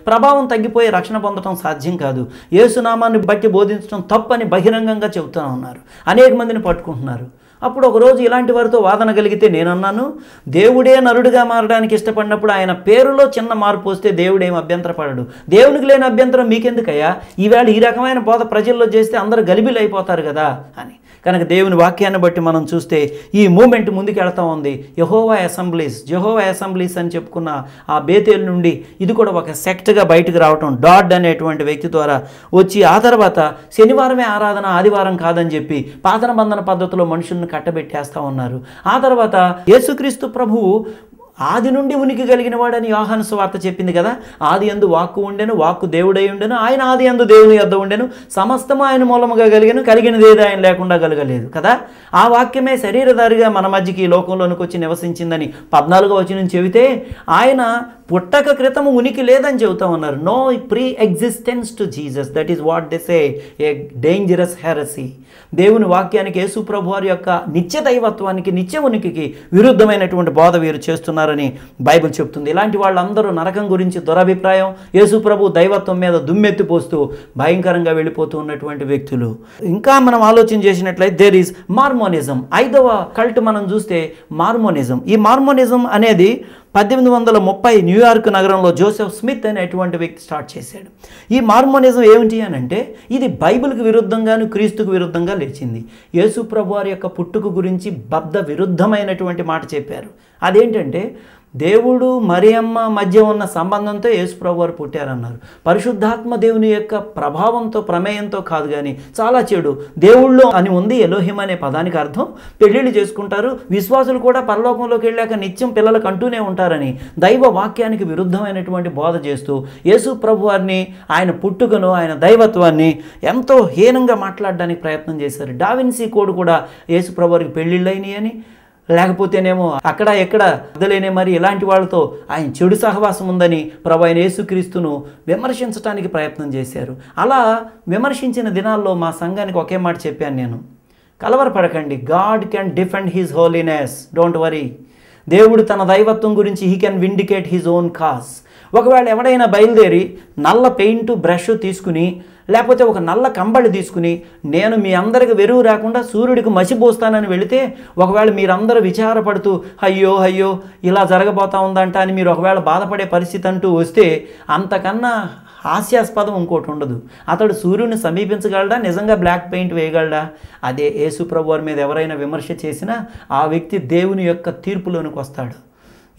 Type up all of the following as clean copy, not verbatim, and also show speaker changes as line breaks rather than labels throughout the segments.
ప్రభావం తగ్గిపోయి రక్షణ పొందడం సాధ్యం కాదు. యేసునామాన్ని బట్టి బోధించడం తప్పని బహిరంగంగా చెబుతూ ఉన్నారు. అనేక మందిని పట్టుకుంటున్నారు. అప్పుడు ఒకరోజు ఇలాంటి వారితో వాదన కలిగితే నేనన్నాను, దేవుడే నరుడిగా మారడానికి ఇష్టపడినప్పుడు ఆయన పేరులో చిన్న మార్పు వస్తే దేవుడేం అభ్యంతరపడడు. దేవునికి లేని అభ్యంతరం మీకెందుకయ్యా? ఈవేళ ఈ రకమైన బోధ ప్రజల్లో చేస్తే అందరూ గలిబిలు అయిపోతారు కదా అని. కనుక దేవుని వాక్యాన్ని బట్టి మనం చూస్తే ఈ మూమెంట్ ముందుకెళ్తా ఉంది. జెహోవా అసెంబ్లీస్ అని చెప్పుకున్న ఆ బేతేలు నుండి ఇది కూడా ఒక సెక్ట్గా బయటకు రావటం, డాడ్ అనేటువంటి వ్యక్తి ద్వారా వచ్చి ఆ తర్వాత శనివారమే ఆరాధన, ఆదివారం కాదని చెప్పి పాతన బంధన పద్ధతిలో మనుషులను కట్టబెట్టేస్తూ ఉన్నారు. ఆ తర్వాత యేసుక్రీస్తు ప్రభువు ఆది నుండి ఉనికి కలిగిన వాడని యోహాను సువార్త చెప్పింది కదా. ఆది యందు వాక్కు ఉండెను, వాక్కు దేవుడై ఉండెను, ఆయన ఆది యందు దేవుని యొద్ద ఉండెను, సమస్తము ఆయన మూలముగా కలిగినది ఏది ఆయన లేకుండా కలగలేదు కదా. ఆ వాక్యమే శరీరధారిగా మన మధ్యకి ఈ లోకంలోనికి వచ్చి నివసించిందని 14వ వచనం చెబితే ఆయన పుట్టక క్రితము ఉనికి లేదని చెబుతా ఉన్నారు. No preexistence to Jesus, that is what they say, a dangerous heresy. దేవుని వాక్యానికి, యేసు ప్రభు వారి యొక్క నిత్య దైవత్వానికి, నిత్య ఉనికికి విరుద్ధమైనటువంటి బోధ వీరు చేస్తున్నారని బైబిల్ చెప్తుంది. ఇలాంటి వాళ్ళందరూ నరకం గురించి దురభిప్రాయం, యేసు ప్రభు దైవత్వం మీద దుమ్మెత్తిపోస్తూ భయంకరంగా వెళ్ళిపోతూ ఉన్నటువంటి వ్యక్తులు. ఇంకా మనం ఆలోచన చేసినట్లయితే దేర్ ఈజ్ మార్మోనిజం. 5వ కల్ట్ మనం చూస్తే మార్మోనిజం. ఈ మార్మోనిజం అనేది 1830 న్యూయార్క్ నగరంలో జోసెఫ్ స్మిత్ అనేటువంటి వ్యక్తి స్టార్ట్ చేశాడు. ఈ మార్మోనిజం ఏమిటి అని అంటే ఇది బైబిల్కి విరుద్ధంగాను క్రీస్తుకు విరుద్ధంగా లేచింది. యేసు ప్రభు వారి యొక్క పుట్టుక గురించి బద్ధ విరుద్ధమైనటువంటి మాట చెప్పారు. అదేంటంటే దేవుడు మరియమ్మ మధ్య ఉన్న సంబంధంతో యేసు ప్రభు వారు పుట్టారన్నారు. పరిశుద్ధాత్మ దేవుని యొక్క ప్రభావంతో, ప్రమేయంతో కాదు, కానీ చాలా చెడు. దేవుళ్ళు అని ఉంది, ఎలోహిం అనే పదానికి అర్థం. పెళ్ళిళ్ళు చేసుకుంటారు. విశ్వాసులు కూడా పరలోకంలోకి వెళ్ళాక నిత్యం పిల్లలకు అంటూనే ఉంటారని దైవ వాక్యానికి విరుద్ధమైనటువంటి బోధ చేస్తూ యేసు ప్రభు వారిని, ఆయన పుట్టుకను, ఆయన దైవత్వాన్ని ఎంతో హీనంగా మాట్లాడడానికి ప్రయత్నం చేశారు. డావిన్సీ కోడ్ కూడా యేసు ప్రభు వారికి పెళ్ళిళ్ళైనవి అని, లేకపోతేనేమో అక్కడ ఎక్కడ వదలేనే మరి ఇలాంటి వాళ్ళతో ఆయన చెడు సహవాసం ఉందని ప్రభు అయిన యేసుక్రీస్తును విమర్శించడానికి ప్రయత్నం చేశారు. అలా విమర్శించిన దినాల్లో మా సంఘానికి ఒకే మాట చెప్పాను నేను, కలవరపడకండి. God can defend his holiness, don't worry. దేవుడు తన దైవత్వం గురించి he can vindicate his own cause. ఒకవేళ ఎవడైనా బయలుదేరి నల్ల పెయింట్ బ్రష్ తీసుకుని, లేకపోతే ఒక నల్ల కంబళి తీసుకుని నేను మీ అందరికి వెరువు రాకుండా సూర్యుడికి మసిపోస్తానని వెళితే, ఒకవేళ మీరందరూ విచారపడుతూ అయ్యో అయ్యో ఇలా జరగబోతా ఉందంట అని మీరు ఒకవేళ బాధపడే పరిస్థితి అంటూ వస్తే, అంతకన్నా హాస్యాస్పదం ఇంకోటి ఉండదు. అతడు సూర్యుడిని సమీపించగలడా? నిజంగా బ్లాక్ పెయింట్ వేయగలడా? అదే యేసు ప్రభు వారి మీద ఎవరైనా విమర్శ చేసినా ఆ వ్యక్తి దేవుని యొక్క తీర్పులోనికి వస్తాడు.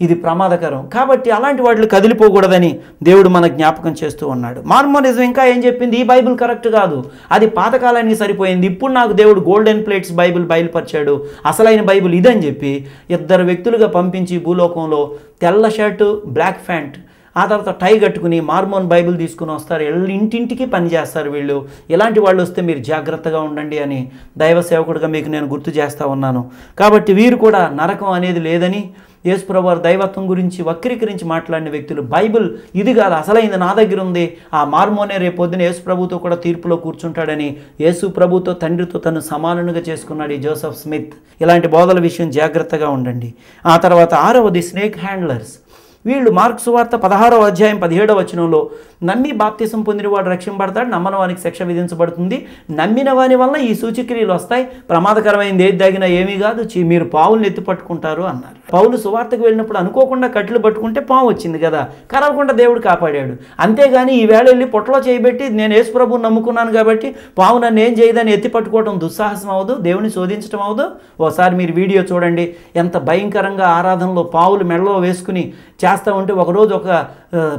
ఇది ప్రమాదకరం. కాబట్టి అలాంటి వాటిని కదిలిపోకూడదని దేవుడు మన జ్ఞాపకం చేస్తూ ఉన్నాడు. మార్మోనిజం ఇంకా ఏం చెప్పింది? ఈ బైబిల్ కరెక్ట్ కాదు, అది పాతకాలానికి సరిపోయింది, ఇప్పుడు నాకు దేవుడు గోల్డెన్ ప్లేట్స్ బైబిల్ బయలుపరిచాడు, అసలైన బైబిల్ ఇదని చెప్పి 2 వ్యక్తులుగా పంపించి భూలోకంలో తెల్ల షర్టు, బ్లాక్ ప్యాంట్, ఆ తర్వాత టై కట్టుకుని మార్మోన్ బైబిల్ తీసుకుని వస్తారు. ఇంటింటికి పని చేస్తారు వీళ్ళు. ఇలాంటి వాళ్ళు వస్తే మీరు జాగ్రత్తగా ఉండండి అని దైవ సేవకుడిగా మీకు నేను గుర్తు చేస్తూ ఉన్నాను. కాబట్టి వీరు కూడా నరకం అనేది లేదని, యేసు ప్రభు వారి దైవత్వం గురించి వక్రీకరించి మాట్లాడిన వ్యక్తులు, బైబిల్ ఇది కాదు అసలైంది నా దగ్గర ఉంది, ఆ మార్మోనే రేపొద్దున యేసు ప్రభుతో కూడా తీర్పులో కూర్చుంటాడని యేసు ప్రభుతో, తండ్రితో తను సమానునిగా చేసుకున్నాడు ఈ జోసెఫ్ స్మిత్. ఇలాంటి బోధల విషయం జాగ్రత్తగా ఉండండి. ఆ తర్వాత 6వది స్నేక్ హ్యాండ్లర్స్. వీళ్ళు మార్కు సువార్త 16వ అధ్యాయం 17వ వచనంలో నమ్మి బాప్తిసం పొందినవాడు రక్షింపబడతాడు, నమ్మని వానికి శిక్ష విధించబడుతుంది, నమ్మిన వాని వలన ఈ సూచక్రియలు వస్తాయి, ప్రమాదకరమైనది ఏది దాగినా ఏమీ కాదు, మీరు పావులను ఎత్తి పట్టుకుంటారు అన్నారు. పౌలు సువార్తకు వెళ్ళినప్పుడు అనుకోకుండా కట్లు పట్టుకుంటే పాము వచ్చింది కదా, కరవకుండా దేవుడు కాపాడాడు. అంతేగాని ఈవేళ వెళ్ళి పొట్టలో చేయబెట్టి నేను యేసు ప్రభువుని నమ్ముకున్నాను కాబట్టి పావు నన్ను ఏం చేయదని ఎత్తి పట్టుకోవడం దుస్సాహసం అవ్వదు, దేవుని శోధించడం అవ్వదు. ఓసారి మీరు వీడియో చూడండి, ఎంత భయంకరంగా ఆరాధనలో పావులు మెడలో వేసుకుని చేస్తూ ఉంటే ఒకరోజు ఒక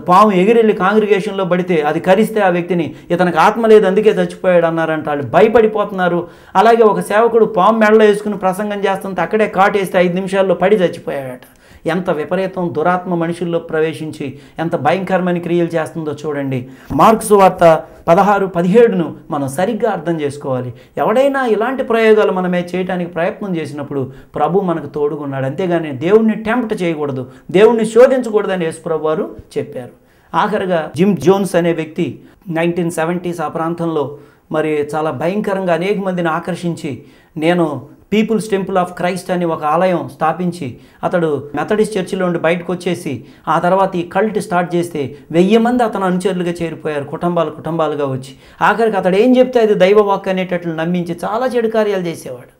పాము ఎగిరెళ్ళి కాంగ్రిగేషన్లో పడితే అది కరిస్తే ఆ వ్యక్తిని, ఇతనికి ఆత్మ లేదు అందుకే చచ్చిపోయాడు అన్నారంట. వాళ్ళు భయపడిపోతున్నారు. అలాగే ఒక సేవకుడు పాము మెడలో వేసుకుని ప్రసంగం చేస్తుంటే అక్కడే కాటేస్తే 5 నిమిషాల్లో పడి చచ్చిపోయాడట. ఎంత విపరీతం దురాత్మ మనుషుల్లో ప్రవేశించి ఎంత భయంకరమైన క్రియలు చేస్తుందో చూడండి. మార్కు సువార్త 16-17ను మనం సరిగ్గా అర్థం చేసుకోవాలి. ఎవడైనా ఇలాంటి ప్రయోగాలు మనమే చేయడానికి ప్రయత్నం చేసినప్పుడు ప్రభు మనకు తోడుగున్నాడు. అంతేగాని దేవుణ్ణి టెంప్ట్ చేయకూడదు, దేవుణ్ణి శోధించకూడదని యేసు ప్రభు వారు చెప్పారు. ఆఖరిగా జిమ్ జోన్స్ అనే వ్యక్తి 1970s ఆ ప్రాంతంలో మరి చాలా భయంకరంగా అనేక మందిని ఆకర్షించి నేను పీపుల్స్ టెంపుల్ ఆఫ్ క్రైస్ట్ అని ఒక ఆలయం స్థాపించి అతడు మెథడిస్ట్ చర్చిలో ఉండి బయటకు వచ్చేసి ఆ తర్వాత ఈ కల్ట్ స్టార్ట్ చేస్తే 1000 మంది అతను అనుచరులుగా చేరిపోయారు, కుటుంబాలుగా వచ్చి. ఆఖరికి అతడు ఏం చెప్తే అది దైవవాక్ అనేటట్లు నమ్మించి చాలా చెడు కార్యాలు చేసేవాడు.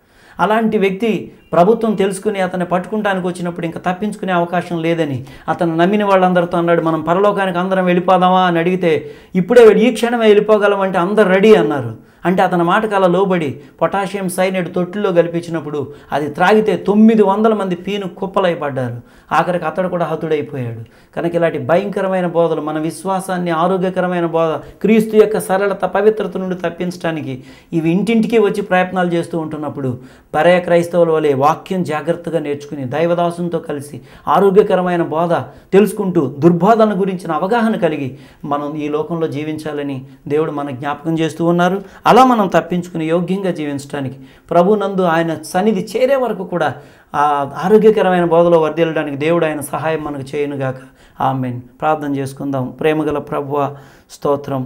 అలాంటి వ్యక్తి ప్రభుత్వం తెలుసుకుని అతన్ని పట్టుకుంటానికి వచ్చినప్పుడు ఇంకా తప్పించుకునే అవకాశం లేదని అతను నమ్మిన వాళ్ళందరితో అన్నాడు, మనం పరలోకానికి అందరం వెళ్ళిపోదామా అని అడిగితే, ఇప్పుడే ఈ క్షణమే వెళ్ళిపోగలం అంటే అందరు రెడీ అన్నారు. అంటే అతని మాటకు అలా లోబడి పొటాషియం సైనైడ్ తొట్టిలో కలిపించినప్పుడు అది త్రాగితే 900 మంది పీను కుప్పలైపడ్డారు. ఆఖరికి అతడు కూడా హతుడైపోయాడు. కనుక ఇలాంటి భయంకరమైన బోధలు, మన విశ్వాసాన్ని ఆరోగ్యకరమైన బోధ, క్రీస్తు యొక్క సరళత, పవిత్రత నుండి తప్పించడానికి ఇవి ఇంటింటికి వచ్చి ప్రయత్నాలు చేస్తూ ఉంటున్నప్పుడు బరేయ క్రైస్తవుల వలె వాక్యం జాగ్రత్తగా నేర్చుకుని దైవదాసునితో కలిసి ఆరోగ్యకరమైన బోధ తెలుసుకుంటూ దుర్బోధన గురించిన అవగాహన కలిగి మనం ఈ లోకంలో జీవించాలని దేవుడు మన జ్ఞాపకం చేస్తూ ఉన్నారు. అలా మనం తప్పించుకుని యోగ్యంగా జీవించడానికి, ప్రభునందు ఆయన సన్నిధి చేరే వరకు కూడా ఆ ఆరోగ్యకరమైన బోధలో వర్ధిల్లడానికి దేవుడు ఆయన సహాయం మనకు చేయనుగాక. ఆమేన్. ప్రార్థన చేసుకుందాం. ప్రేమగల ప్రభువా, స్తోత్రం.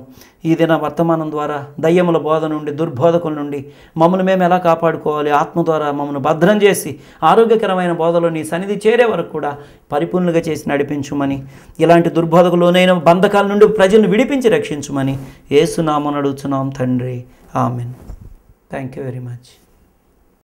ఈ దిన వర్తమానం ద్వారా దయ్యముల బోధ నుండి, దుర్బోధకుల నుండి మమ్మల్ని మేము ఎలా కాపాడుకోవాలి, ఆత్మ ద్వారా మమ్మల్ని భద్రం చేసి ఆరోగ్యకరమైన బోధలో నీ సన్నిధి చేరే వరకు కూడా పరిపూర్ణంగా చేసి నడిపించుమని, ఇలాంటి దుర్బోధకులోనైన బంధకాల నుండి ప్రజలను విడిపించి రక్షించుమని యేసు నామమున అడుగుచున్నాం తండ్రి. Amen. Thank you very much.